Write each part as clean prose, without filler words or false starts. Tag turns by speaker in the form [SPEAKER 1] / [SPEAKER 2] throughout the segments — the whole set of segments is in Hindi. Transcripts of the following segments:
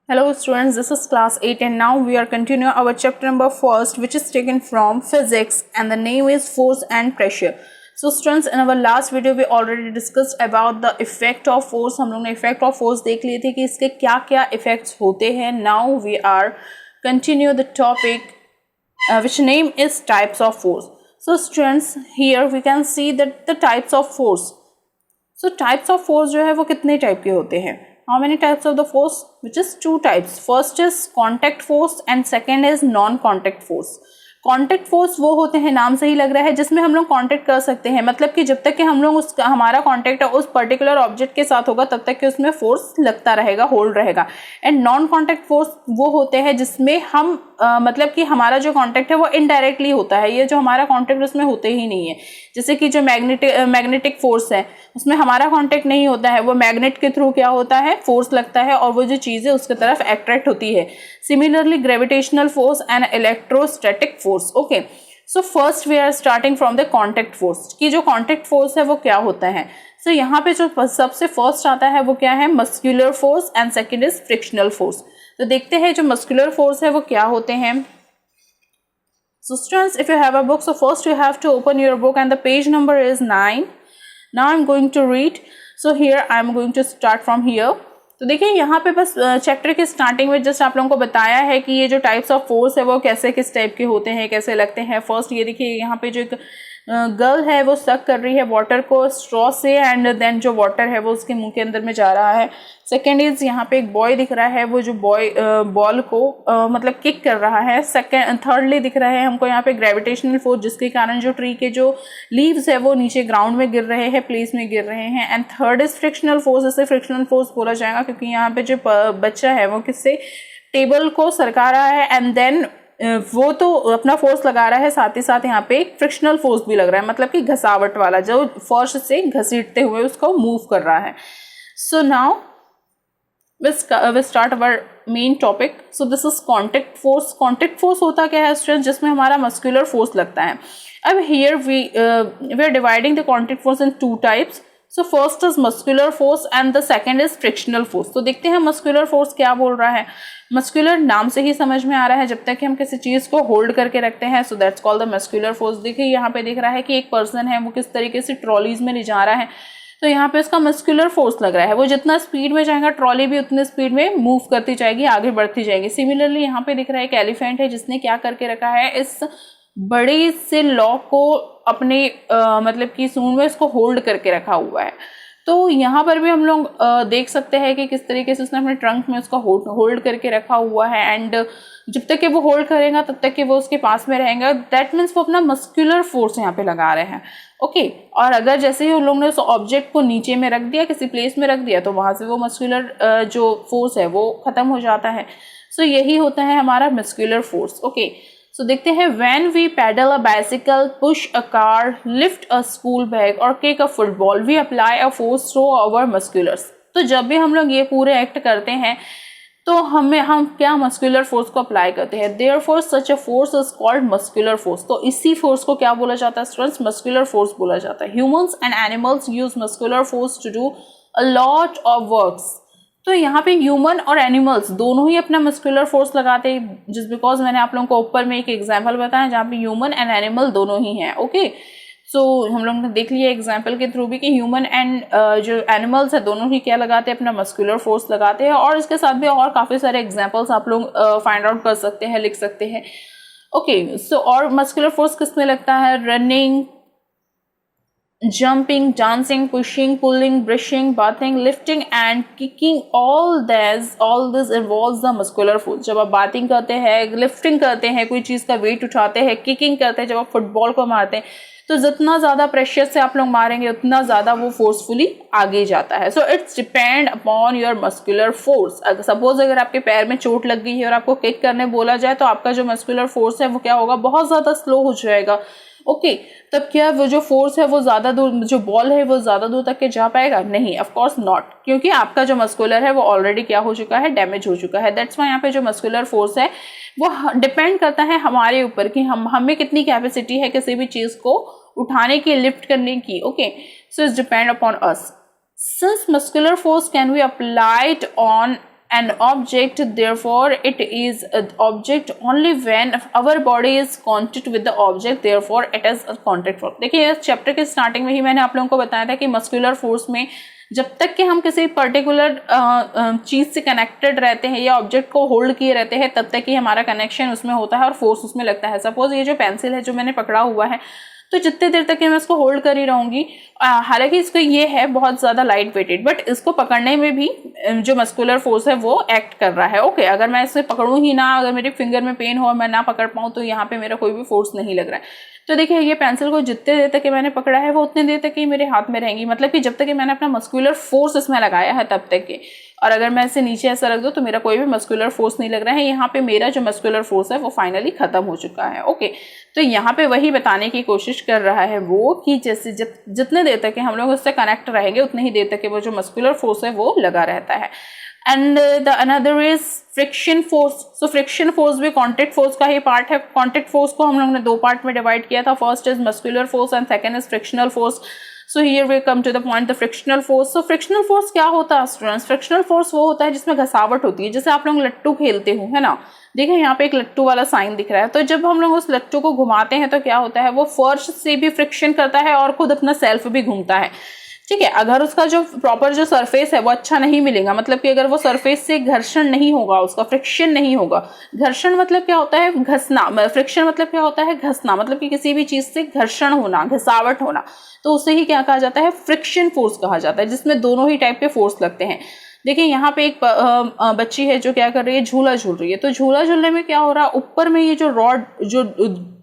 [SPEAKER 1] Hello students, this is class 8 and now we are continuing our chapter number first which is taken from physics and the name is force and pressure. So students, in our last video we already discussed about the effect of force. हम लोग ने effect of force देख लिए थे कि इसके क्या क्या effects होते हैं. Now we are continue the topic which name is types of force. So students, here we can see that the types of force. So types of force जो है वो कितने टाइप के होते हैं? How many types of the force? Which is two types. First is contact force and second is non-contact force. Contact force वो होते हैं, नाम से ही लग रहा है, जिसमें हम लोग कांटेक्ट कर सकते हैं, मतलब कि जब तक कि हम लोग उसका हमारा कांटेक्ट उस पर्टिकुलर ऑब्जेक्ट के साथ होगा तब तक कि उसमें फोर्स लगता रहेगा, होल्ड रहेगा. एंड नॉन कांटेक्ट फोर्स वो होते हैं जिसमें हम मतलब कि हमारा जो कांटेक्ट है वो इनडायरेक्टली होता है, ये जो हमारा कांटेक्ट उसमें होते ही नहीं है. जैसे कि जो मैग्नेटिक फोर्स है उसमें हमारा कांटेक्ट नहीं होता है, वो मैग्नेट के थ्रू क्या होता है, फोर्स लगता है और वो जो चीज़ है उसकी तरफ अट्रैक्ट होती है. Similarly gravitational force and electrostatic force. Okay, so first we are starting from the contact force, कि जो कांटेक्ट फोर्स है वो क्या होता है. सो यहाँ पे जो सबसे फर्स्ट आता है वो क्या है, muscular force and second is frictional force. तो देखते हैं जो मस्कुलर फोर्स है वो क्या होते हैं. So students, if you have a book, so first you have to open your book and the page number is 9. Now I'm going to read. So here I'm going to start from here. तो देखिए यहाँ पे बस चैप्टर के स्टार्टिंग में जस्ट आप लोगों को बताया है कि ये जो टाइप्स ऑफ फोर्स है वो कैसे किस टाइप के होते हैं, कैसे लगते हैं. फर्स्ट ये देखिए यहाँ पे जो एक गर्ल है वो सक कर रही है वाटर को स्ट्रॉ से एंड देन जो वाटर है वो उसके मुंह के अंदर में जा रहा है. सेकेंड इज यहाँ पे एक बॉय दिख रहा है, वो जो बॉय बॉल को मतलब किक कर रहा है. थर्डली दिख रहा है हमको यहाँ पे ग्रेविटेशनल फोर्स, जिसके कारण जो ट्री के जो लीव्स है वो नीचे ग्राउंड में गिर रहे हैं, प्लेस में गिर रहे हैं. And third is frictional force. इसे फ्रिक्शनल फोर्स बोला जाएगा क्योंकि यहाँ पे जो बच्चा है वो किससे टेबल को सरका रहा है एंड देन वो तो अपना फोर्स लगा रहा है, साथ ही साथ यहाँ पे एक फ्रिक्शनल फोर्स भी लग रहा है, मतलब कि घसावट वाला, जो फर्श से घसीटते हुए उसको मूव कर रहा है. So now we start our main topic. So this is contact force. Contact force होता क्या है स्टूडेंट, जिसमें हमारा मस्कुलर फोर्स लगता है. अब here we are dividing the contact force in two types. So first is muscular force and the second is frictional force. तो देखते हैं muscular force क्या बोल रहा है. मस्कुलर नाम से ही समझ में आ रहा है, जब तक कि हम किसी चीज को होल्ड करके रखते हैं, so that's called the muscular force. देखिए यहाँ पे दिख रहा है कि एक पर्सन है वो किस तरीके से ट्रॉलीज में ले जा रहा है, तो यहाँ पे उसका मस्कुलर फोर्स लग रहा है. वो जितना स्पीड में जाएगा ट्रॉली भी उतने स्पीड में मूव करती जाएगी, आगे बढ़ती जाएगी. सिमिलरली यहाँ पे दिख रहा है एक एलिफेंट है जिसने क्या करके रखा है, इस बड़े से लॉक को अपने मतलब कि सूंड में इसको होल्ड करके रखा हुआ है. तो यहाँ पर भी हम लोग देख सकते हैं कि किस तरीके से उसने अपने ट्रंक में उसका होल्ड करके रखा हुआ है. एंड जब तक कि वो होल्ड करेगा तब तक कि वो उसके पास में रहेगा. दैट मीन्स वो अपना मस्कुलर फोर्स यहाँ पे लगा रहे हैं. ओके, और अगर जैसे ही उन लोगों ने उस ऑब्जेक्ट को नीचे में रख दिया, किसी प्लेस में रख दिया, तो वहां से वो मस्कुलर जो फोर्स है वो खत्म हो जाता है. सो यही होता है हमारा मस्कुलर फोर्स. ओके, सो देखते हैं. When we pedal a bicycle, push a car, lift a school bag और kick a football, we apply a force through our musculars. तो जब भी हम लोग ये पूरे एक्ट करते हैं तो हम क्या मस्कुलर फोर्स को अप्लाई करते हैं. Therefore such a force is called muscular force. तो इसी फोर्स को क्या बोला जाता है स्टूडेंट्स, मस्कुलर फोर्स बोला जाता है. Humans and animals use muscular force to do a lot of works. तो यहाँ पे ह्यूमन और एनिमल्स दोनों ही अपना मस्कुलर फोर्स लगाते हैं, जस्ट बिकॉज मैंने आप लोगों को ऊपर में एक एग्जाम्पल बताया जहाँ पे ह्यूमन एंड एनिमल दोनों ही हैं. ओके, सो हम लोग ने देख लिया एग्जाम्पल के थ्रू भी कि ह्यूमन एंड जो एनिमल्स है दोनों ही क्या लगाते हैं, अपना मस्कुलर फोर्स लगाते हैं. और इसके साथ भी और काफ़ी सारे एग्जाम्पल्स आप लोग फाइंड आउट कर सकते हैं, लिख सकते हैं. ओके, सो और मस्कुलर फोर्स किस में लगता है, running, jumping, dancing, pushing, pulling, brushing, bathing, lifting and kicking, all this involves the muscular force. जब आप बाथिंग करते हैं, लिफ्टिंग करते हैं, कोई चीज़ का वेट उठाते हैं, किकिंग करते हैं, जब आप फुटबॉल को मारते हैं, तो जितना ज़्यादा प्रेशर से आप लोग मारेंगे उतना ज़्यादा वो फोर्सफुली आगे जाता है. So it's depend upon your muscular force. Suppose अगर आपके पैर में चोट लग गई है और आपको किक करने बोला जाए तो आपका जो मस्कुलर फोर्स है वो क्या होगा, बहुत ज़्यादा स्लो हो जाएगा. ओके, तब क्या वो जो फोर्स है वो ज्यादा दूर, जो बॉल है वो ज्यादा दूर तक के जा पाएगा, नहीं, ऑफ कोर्स नॉट, क्योंकि आपका जो मस्कुलर है वो ऑलरेडी क्या हो चुका है, डैमेज हो चुका है. दैट्स व्हाई यहाँ पे जो मस्कुलर फोर्स है वो डिपेंड करता है हमारे ऊपर कि हमें कितनी कैपेसिटी है किसी भी चीज को उठाने की, लिफ्ट करने की. Okay, so it's depend upon us. Since muscular force can be applied on an object, therefore it is an object only when our body is contact with the object, therefore it is a contact force. देखिए इस चैप्टर के स्टार्टिंग में ही मैंने आप लोगों को बताया था कि मस्कुलर फोर्स में जब तक कि हम किसी पर्टिकुलर चीज से कनेक्टेड रहते हैं या ऑब्जेक्ट को होल्ड किए रहते हैं तब तक ही हमारा कनेक्शन उसमें होता है और फोर्स उसमें लगता है. सपोज ये जो पेंसिल है जो मैंने पकड़ा हुआ है, तो जितने देर तक मैं इसको होल्ड कर ही रहूंगी, हालांकि इसको ये है बहुत ज्यादा लाइट वेटेड, बट इसको पकड़ने में भी जो मस्कुलर फोर्स है वो एक्ट कर रहा है. ओके, अगर मैं इसे पकड़ूं ही ना, अगर मेरे फिंगर में पेन हो और मैं ना पकड़ पाऊं, तो यहाँ पे मेरा कोई भी फोर्स नहीं लग रहा है. तो देखिए ये पेंसिल को जितने देर तक मैंने पकड़ा है वो उतने देर तक ही मेरे हाथ में रहेंगी, मतलब कि जब तक कि मैंने अपना मस्कुलर फोर्स इसमें लगाया है तब तक के. और अगर मैं इसे नीचे ऐसा रख दूं तो मेरा कोई भी मस्कुलर फोर्स नहीं लग रहा है. यहाँ पे मेरा जो मस्कुलर फोर्स है वो फाइनली खत्म हो चुका है. ओके, तो यहाँ पे वही बताने की कोशिश कर रहा है वो कि जैसे जितने देर तक हम लोग उससे कनेक्ट रहेंगे उतने ही देर तक वो जो मस्कुलर फोर्स है वो लगा रहता है. And the another is friction force. So friction force भी कॉन्टैक्ट फोर्स का ही पार्ट है. कॉन्टैक्ट फोर्स को हम लोग ने दो पार्ट में डिवाइड किया था. First is muscular force and second is frictional force. So here we come to the point, the frictional force. So frictional force क्या होता है स्टूडेंट्स? फ्रिक्शनल फोर्स वो होता है जिसमें घसावट होती है. जैसे आप लोग लट्टू खेलते हो, है ना, देखिए यहाँ पे एक लट्टू वाला साइन दिख रहा है. तो जब हम लोग उस लट्टू को घुमाते हैं तो क्या होता है, वो फर्श से भी फ्रिक्शन करता है और खुद अपना सेल्फ भी घूमता है. ठीक है, अगर उसका जो प्रॉपर जो सरफेस है वो अच्छा नहीं मिलेगा, मतलब कि अगर वो सरफेस से घर्षण नहीं होगा, उसका फ्रिक्शन नहीं होगा. घर्षण मतलब क्या होता है? घसना. फ्रिक्शन मतलब क्या होता है? घसना, मतलब कि किसी भी चीज से घर्षण होना, घसावट होना. तो उसे ही क्या कहा जाता है? फ्रिक्शन फोर्स कहा जाता है, जिसमें दोनों ही टाइप के फोर्स लगते हैं. देखिए यहाँ पे एक बच्ची है जो क्या कर रही है, झूला झूल रही है. तो झूला झूलने में क्या हो रहा है, ऊपर में ये जो रॉड, जो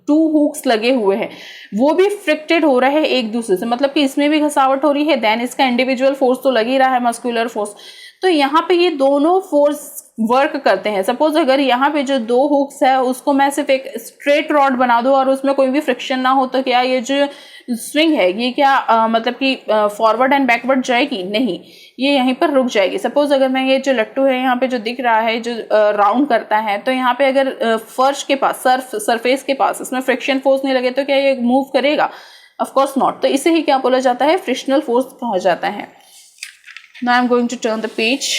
[SPEAKER 1] 2 हुक्स लगे हुए हैं, वो भी फ्रिक्टेड हो रहे हैं एक दूसरे से, मतलब कि इसमें भी घसावट हो रही है. देन इसका इंडिविजुअल फोर्स तो लग ही रहा है, मस्कुलर फोर्स. तो यहाँ पे ये दोनों फोर्स वर्क करते हैं. सपोज अगर यहाँ पे जो 2 हुक्स है उसको मैं सिर्फ एक स्ट्रेट रॉड बना दूं और उसमें कोई भी फ्रिक्शन ना हो, तो क्या ये जो स्विंग है ये क्या मतलब कि फॉरवर्ड एंड बैकवर्ड जाएगी? नहीं, ये यहीं पर रुक जाएगी. सपोज अगर मैं ये जो लट्टू है यहाँ पे जो दिख रहा है, जो राउंड करता है, तो यहाँ पे अगर फर्श के पास, सरफेस के पास इसमें फ्रिक्शन फोर्स नहीं लगे तो क्या ये मूव करेगा? Of course not. तो इसे ही क्या बोला जाता है? फ्रिक्शनल फोर्स कहा जाता है. Now I am going to turn the page.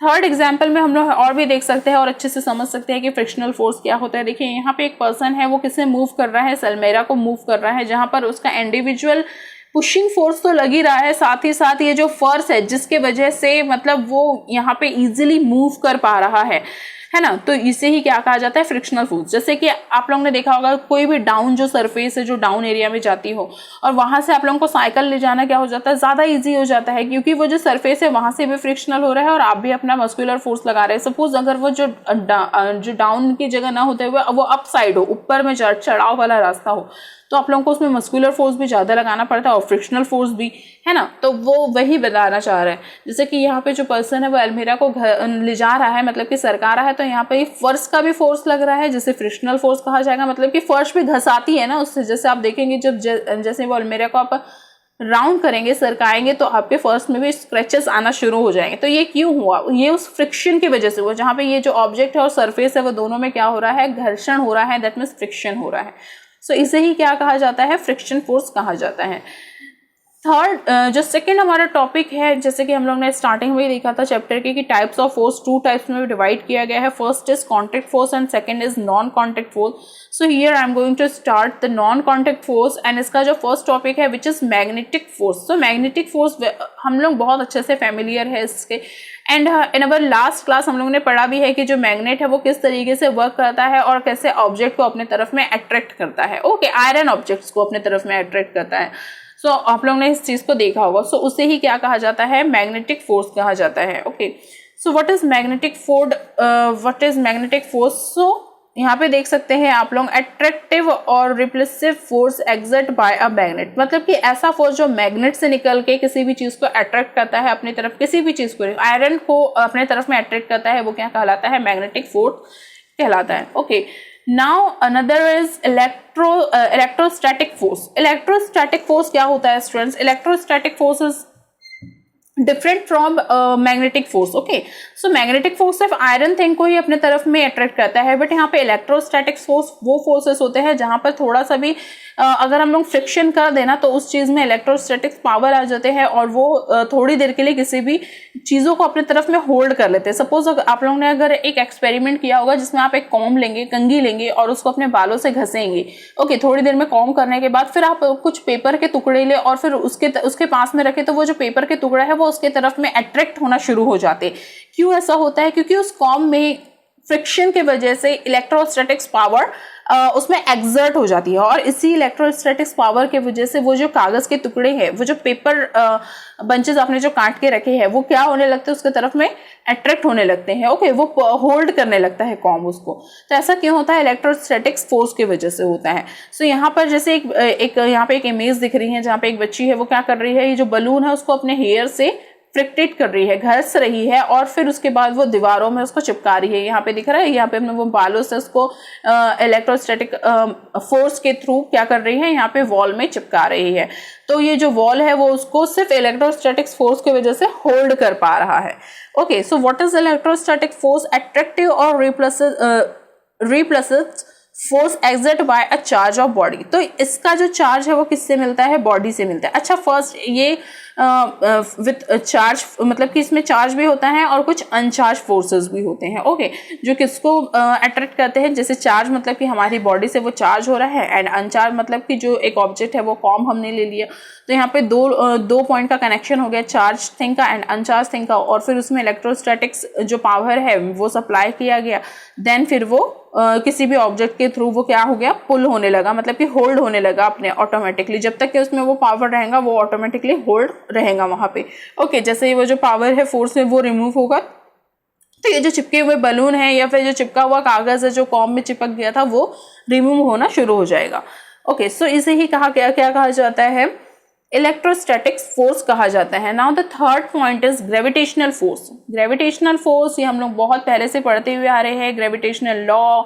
[SPEAKER 1] Third example में हम लोग और भी देख सकते हैं और अच्छे से समझ सकते हैं कि फ्रिक्शनल फोर्स क्या होता है. देखिए यहाँ पे एक पर्सन है, वो किसे मूव कर रहा है? सलमेरा को मूव कर रहा है, जहां पर उसका इंडिविजुअल पुशिंग फोर्स तो लग ही रहा है, साथ ही साथ ये जो फर्श है जिसके वजह से मतलब वो यहाँ पे इजीली मूव कर पा रहा है ना, तो इसे ही क्या कहा जाता है? Frictional force. जैसे कि आप लोगों ने देखा होगा कोई भी डाउन जो सरफेस है, जो डाउन एरिया में जाती हो और वहां से आप लोगों को साइकिल ले जाना क्या हो जाता है? ज्यादा इजी हो जाता है, क्योंकि वो जो सरफेस है वहां से भी फ्रिक्शनल हो रहा है और आप भी अपना मस्कुलर फोर्स लगा रहे हैं. सपोज अगर वो जो डाउन की जगह ना होते हुए वो अप साइड हो, ऊपर में चढ़ाव वाला रास्ता हो, तो आप लोगों को उसमें मस्कुलर फोर्स भी ज्यादा लगाना पड़ता है और फ्रिक्शनल फोर्स भी, है ना. तो वो वही बताना चाह रहे हैं. जैसे कि यहाँ पे जो पर्सन है वो अलमीरा को ले जा रहा है, मतलब कि सरका रहा है, तो यहाँ पे फर्श का भी फोर्स लग रहा है, जिसे फ्रिक्शनल फोर्स कहा जाएगा. मतलब कि फर्श भी घसाती है ना उससे. जैसे आप देखेंगे जब जैसे वो अलमीरा को आप राउंड करेंगे, सरकाएंगे, तो आपके फर्श में भी स्क्रैचेस आना शुरू हो जाएंगे. तो ये क्यों हुआ? ये उस फ्रिक्शन की वजह से हुआ, जहाँ पे ये जो ऑब्जेक्ट है और सरफेस है वो दोनों में क्या हो रहा है? घर्षण हो रहा है. दैट मीन्स फ्रिक्शन हो रहा है. सो इसे ही क्या कहा जाता है? फ्रिक्शन फोर्स कहा जाता है. थर्ड जो सेकंड हमारा टॉपिक है, जैसे कि हम लोग ने स्टार्टिंग में ही देखा था चैप्टर के कि टाइप्स ऑफ फोर्स 2 टाइप्स में डिवाइड किया गया है. First is contact force and second is non contact force. So here I am going to start the non contact force and इसका जो फर्स्ट टॉपिक है which is magnetic force. So magnetic force हम लोग बहुत अच्छे से फेमिलियर है इसके. And in our last class हम लोगों ने पढ़ा भी है कि जो मैग्नेट है वो किस तरीके से वर्क करता है और कैसे ऑब्जेक्ट को अपने तरफ में अट्रैक्ट करता है. ओके, आयरन ऑब्जेक्ट्स को अपने तरफ में अट्रैक्ट करता है. सो आप लोगों ने इस चीज को देखा होगा. सो उसे ही क्या कहा जाता है? मैग्नेटिक फोर्स कहा जाता है. Okay, so what is magnetic force? What is magnetic force? So यहाँ पे देख सकते हैं आप लोग, अट्रैक्टिव और repulsive force exert by a magnet. मतलब कि ऐसा फोर्स जो मैग्नेट से निकल के किसी भी चीज को अट्रैक्ट करता है अपनी तरफ, किसी भी चीज को, आयरन को अपने तरफ में अट्रैक्ट करता है, वो क्या कहलाता है? मैग्नेटिक फोर्स कहलाता है. Okay, now another is electrostatic force. Electrostatic force क्या होता है students? Electrostatic force is different from magnetic force. Okay, so magnetic force सिर्फ आयरन थिंग को ही अपने तरफ में अट्रैक्ट करता है, बट यहाँ पे इलेक्ट्रोस्टैटिक फोर्स वो फोर्सेस होते हैं जहां पर थोड़ा सा भी अगर हम लोग फ्रिक्शन कर देना तो उस चीज में इलेक्ट्रोस्टैटिक पावर आ जाते हैं और वो थोड़ी देर के लिए किसी भी चीजों को अपने तरफ में होल्ड कर लेते हैं। सपोज आप लोगों ने अगर एक एक्सपेरिमेंट किया होगा जिसमें आप एक कॉम्ब लेंगे, कंघी लेंगे और उसको अपने बालों से घसेंगे। ओके, थोड़ी देर में कॉम्ब करने के बाद फिर आप कुछ पेपर के टुकड़े ले और फिर उसके पास में रखे, तो वो जो पेपर के टुकड़ा है वो उसके तरफ में अट्रैक्ट होना शुरू हो जाते। क्यों ऐसा होता है? क्योंकि उस कॉम्ब में फ्रिक्शन की वजह से इलेक्ट्रोस्टैटिक्स पावर उसमें एक्सर्ट हो जाती है और इसी इलेक्ट्रोस्टैटिक्स पावर के वजह से वो जो कागज के टुकड़े हैं, वो जो पेपर बंचेस आपने जो काट के रखे हैं, वो क्या होने लगते हैं, उसके तरफ में अट्रैक्ट होने लगते हैं। ओके, वो होल्ड करने लगता है कॉम्ब उसको। तो ऐसा क्यों होता है? इलेक्ट्रोस्टैटिक्स फोर्स की वजह से होता है। सो यहाँ पर जैसे एक यहाँ पे एक इमेज दिख रही है जहाँ पे एक बच्ची है, वो क्या कर रही है, ये जो बलून है उसको अपने हेयर से फ्रिक्टेट कर रही है, घस रही है और फिर उसके बाद वो दीवारों में उसको चिपका रही है। यहाँ पे दिख रहा है, यहाँ पे अपने वो बालों से उसको इलेक्ट्रोस्टैटिक फोर्स के थ्रू क्या कर रही है, यहाँ पे वॉल में चिपका रही है। तो ये जो वॉल है वो उसको सिर्फ इलेक्ट्रोस्टैटिक फोर्स की वजह से होल्ड कर पा रहा है। Okay, so what is electrostatic force? Attractive और repulsive force exert by a charge of body. तो इसका जो चार्ज है वो किससे मिलता है? बॉडी से मिलता है। अच्छा, फर्स्ट ये विथ चार्ज मतलब कि इसमें चार्ज भी होता है और कुछ अनचार्ज फोर्सेस भी होते हैं। ओके, जो किसको अट्रैक्ट करते हैं? जैसे चार्ज मतलब कि हमारी बॉडी से वो चार्ज हो रहा है, एंड अनचार्ज मतलब कि जो एक ऑब्जेक्ट है वो कॉम्ब हमने ले लिया। तो यहाँ पे दो पॉइंट का कनेक्शन हो गया, चार्ज थिंग का एंड अनचार्ज थिंग का, और फिर उसमें इलेक्ट्रोस्टैटिक्स जो पावर है वो सप्लाई किया गया। देन फिर वो किसी भी ऑब्जेक्ट के थ्रू वो क्या हो गया, पुल होने लगा, मतलब कि होल्ड होने लगा अपने ऑटोमेटिकली। जब तक कि उसमें वो पावर रहेगा वो ऑटोमेटिकली होल्ड रहेगा वहां पे। ओके, जैसे ही वो जो पावर है फोर्स है वो रिमूव होगा तो ये जो चिपके हुए बलून है या फिर जो चिपका हुआ कागज है जो कॉम्ब में चिपक गया था वो रिमूव होना शुरू हो जाएगा। ओके, सो इसे ही क्या कहा जाता है? इलेक्ट्रोस्टैटिक्स फोर्स कहा जाता है। Now the third point is gravitational force. Gravitational force ये हम लोग बहुत पहले से पढ़ते हुए आ रहे हैं। Gravitational law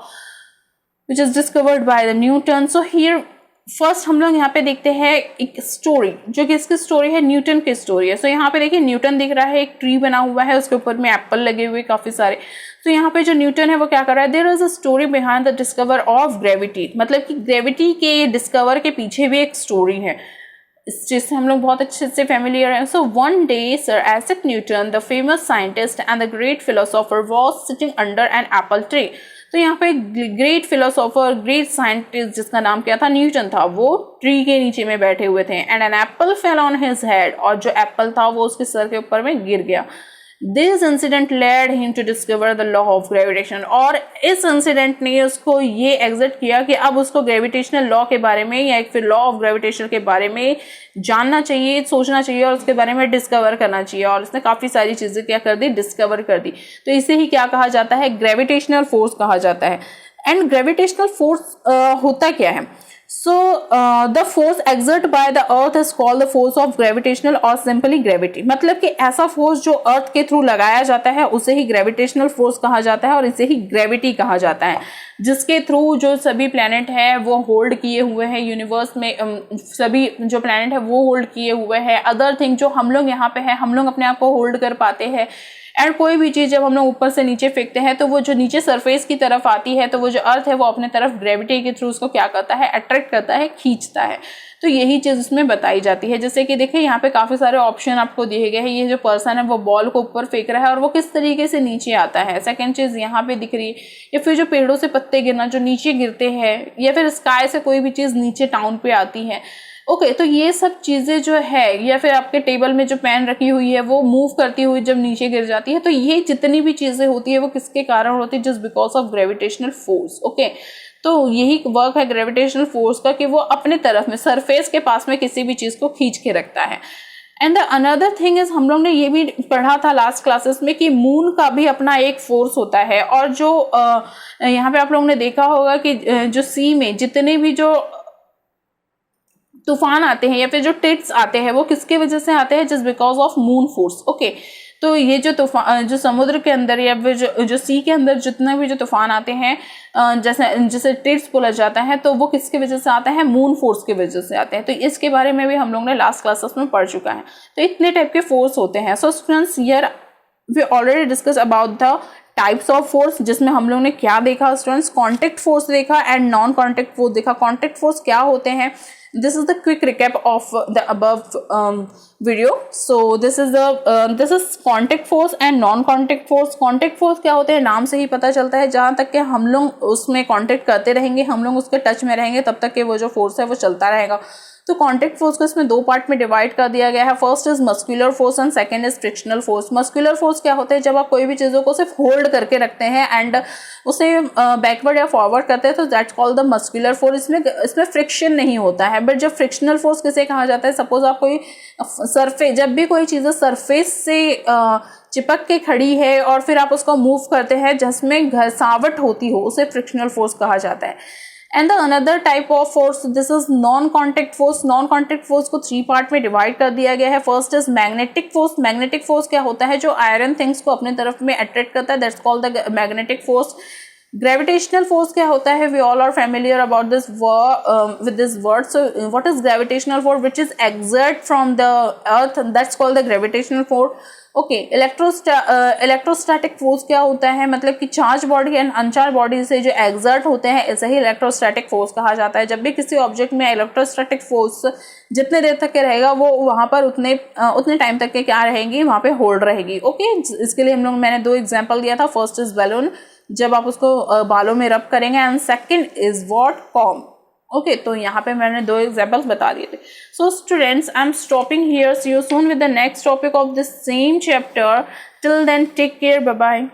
[SPEAKER 1] which is discovered by the Newton. So here first हम लोग यहाँ पे देखते हैं एक स्टोरी, जो कि इसकी स्टोरी है, न्यूटन की स्टोरी है। सो यहाँ पे देखिए न्यूटन दिख रहा है, एक ट्री बना हुआ है, उसके ऊपर में एप्पल लगे हुए काफी सारे। तो यहाँ पे जो न्यूटन है वो क्या कर रहा है? There is a story behind the discover of gravity, मतलब कि ग्रेविटी के डिस्कवर के पीछे भी एक स्टोरी है, इस चीज से हम लोग बहुत अच्छे से फेमिलियर हैं। So one day sir Isaac Newton the famous scientist and the great philosopher was sitting under an apple tree. तो यहाँ पे ग्रेट फिलोसोफर, ग्रेट साइंटिस्ट जिसका नाम क्या था, न्यूटन था, वो ट्री के नीचे में बैठे हुए थे। And an apple fell on his head, और जो एप्पल था वो उसके सर के ऊपर में गिर गया। This incident led him to discover the law of gravitation, और इस इंसिडेंट ने उसको ये एग्जिट किया कि अब उसको ग्रेविटेशनल लॉ के बारे में या फिर लॉ ऑफ ग्रेविटेशन के बारे में जानना चाहिए, सोचना चाहिए और उसके बारे में डिस्कवर करना चाहिए। और उसने काफी सारी चीजें क्या कर दी, डिस्कवर कर दी। तो इसे ही क्या कहा जाता है? ग्रेविटेशनल फोर्स कहा जाता है। एंड ग्रेविटेशनल फोर्स होता क्या है? So the force exerted by the earth is called the force of gravitational or simply gravity। मतलब कि ऐसा फोर्स जो अर्थ के थ्रू लगाया जाता है उसे ही ग्रेविटेशनल फोर्स कहा जाता है और इसे ही ग्रेविटी कहा जाता है, जिसके थ्रू जो सभी प्लैनेट है वो होल्ड किए हुए हैं यूनिवर्स में। सभी जो प्लैनेट है वो होल्ड किए हुए हैं। अदर थिंग जो हम लोग यहाँ पे है, हम लोग अपने आप को होल्ड कर पाते हैं। एंड कोई भी चीज जब हम लोग ऊपर से नीचे फेंकते हैं तो वो जो नीचे सरफेस की तरफ आती है, तो वो जो अर्थ है वो अपने तरफ ग्रेविटी के थ्रू उसको क्या करता है, अट्रैक्ट करता है, खींचता है। तो यही चीज उसमें बताई जाती है। जैसे कि देखिए यहाँ पे काफी सारे ऑप्शन आपको दिए गए हैं। ये जो पर्सन है वो बॉल को ऊपर फेंक रहा है और वो किस तरीके से नीचे आता है। सेकंड चीज यहाँ पे दिख रही है, या फिर जो पेड़ों से पत्ते गिरना जो नीचे गिरते हैं, या फिर स्काई से कोई भी चीज नीचे टाउन पे आती है। ओके, तो ये सब चीजें जो है, या फिर आपके टेबल में जो पेन रखी हुई है वो मूव करती हुई जब नीचे गिर जाती है, तो ये जितनी भी चीजें होती है वो किसके कारण होती है? Just because of gravitational force. Okay, तो यही वर्क है ग्रेविटेशनल फोर्स का कि वो अपने तरफ में सरफेस के पास में किसी भी चीज को खींच के रखता है। And the another thing is, हम लोग ने ये भी पढ़ा था लास्ट क्लासेस में कि मून का भी अपना एक फोर्स होता है। और जो यहाँ पे आप लोगों ने देखा होगा कि जो सी में जितने भी जो तूफान आते हैं या फिर जो टिड्स आते हैं वो किसकी वजह से आते हैं? Just because of moon force. Okay, तो ये जो तूफान, जो समुद्र के अंदर या जो सी के अंदर जितने भी जो तूफान आते हैं, जैसे टिड्स बोला जाता है, तो वो किसकी वजह से आता है? मून फोर्स की वजह से आते हैं। तो इसके बारे में भी हम लोग ने लास्ट क्लासेस में पढ़ चुका है। तो इतने टाइप के फोर्स होते हैं। So students, here we already discuss about the types of force, जिसमें हम लोग ने क्या देखा स्टूडेंट्स? कॉन्टेक्ट फोर्स देखा एंड नॉन कॉन्टेक्ट फोर्स देखा। कॉन्टेक्ट फोर्स क्या होते हैं? This is the quick recap of the above video. So this is contact force and non-contact force. Contact force क्या होते हैं? नाम से ही पता चलता है, जहाँ तक कि हम लोग उसमें कांटेक्ट करते रहेंगे, हम लोग उसके टच में रहेंगे, तब तक कि वो जो फोर्स है वो चलता रहेगा। तो कॉन्टेक्ट फोर्स को इसमें दो पार्ट में डिवाइड कर दिया गया है। First is muscular force and second is frictional force. Muscular force क्या होते हैं? जब आप कोई भी चीज़ों को सिर्फ होल्ड करके रखते हैं एंड उसे बैकवर्ड या फॉरवर्ड करते हैं, तो that's called the muscular force. इसमें फ्रिक्शन नहीं होता है। बट जब फ्रिक्शनल फोर्स किसे कहा जाता है? सपोज आप कोई सरफेस, जब भी कोई चीज़ सरफेस से चिपक के खड़ी है और फिर आप उसको मूव करते हैं जिसमें घसावट होती हो, उसे फ्रिक्शनल फोर्स कहा जाता है। And the another type of force, this is non contact force. Non contact force को थ्री पार्ट में डिवाइड कर दिया गया है। First is magnetic force. Magnetic force क्या होता है? जो आयरन थिंग्स को अपने तरफ में अट्रैक्ट करता है, that's called the magnetic force. Gravitational force क्या होता है? We all are familiar about this with this word. So what is gravitational force? Which is exert from the earth, that's called the gravitational force. Okay, electrostatic force क्या होता है? मतलब कि charge body and uncharge body से जो एक्सर्ट होते हैं, ऐसे ही इलेक्ट्रोस्टैटिक फोर्स कहा जाता है। जब भी किसी ऑब्जेक्ट में इलेक्ट्रोस्टैटिक फोर्स जितने देर तक के रहेगा, वो वहां पर उतने टाइम तक के क्या रहेंगी? वहां पे होल्ड रहेगी। ओके, इसके लिए मैंने दो एग्जाम्पल दिया था। फर्स्ट इज बैलून, जब आप उसको बालों में रब करेंगे, and second is what? Comb. Okay, तो यहाँ पे मैंने दो एग्जाम्पल्स बता दिए थे। So students, I am stopping here. See you soon with the next topic of this same chapter. Till then, take care, bye bye.